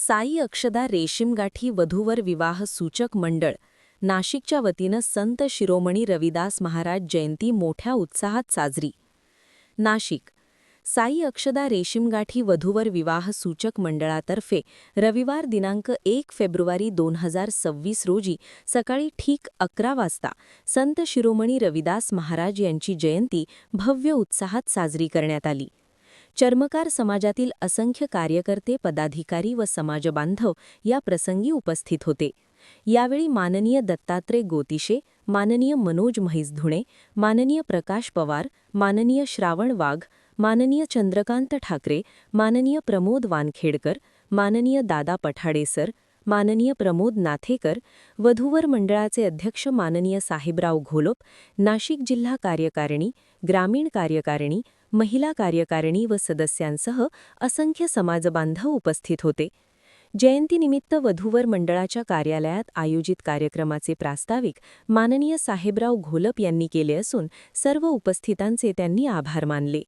साई अक्षदा रेशीमगाठी वधूवर विवाह सूचक मंडळ नाशिकच्या वतीनं संत शिरोमणी रविदास महाराज जयंती मोठ्या उत्साहात साजरी. नाशिक साई अक्षदा रेशीमगाठी वधूवर विवाह सूचक मंडळातर्फे रविवार दिनांक 1 फेब्रुवारी 2026 रोजी सकाळी ठीक 11 वाजता संत शिरोमणी रविदास महाराज यांची जयंती भव्य उत्साहात साजरी करण्यात आली. चर्मकार समाजातील असंख्य कार्यकर्ते, पदाधिकारी व समाजबांधव या प्रसंगी उपस्थित होते. यावेळी माननीय दत्तात्रय गोतिशे, माननीय मनोज म्हैसधुणे, माननीय प्रकाश पवार, माननीय श्रावण वाघ, माननीय चंद्रकांत ठाकरे, माननीय प्रमोद वानखेडकर, माननीय दादा पठाडे सर, माननीय प्रमोद नाथेकर, वधूवर मंडळाचे अध्यक्ष माननीय साहेबराव घोलप, नाशिक जिल्हा कार्यकारिणी, ग्रामीण कार्यकारिणी, महिला कार्यकारिणी व सदस्यांसह असंख्य समाजबांधव उपस्थित होते. जयंतीनिमित्त वधूवर मंडळाच्या कार्यालयात आयोजित कार्यक्रमाचे प्रास्ताविक माननीय साहेबराव घोलप यांनी केले असून सर्व उपस्थितांचे त्यांनी आभार मानले.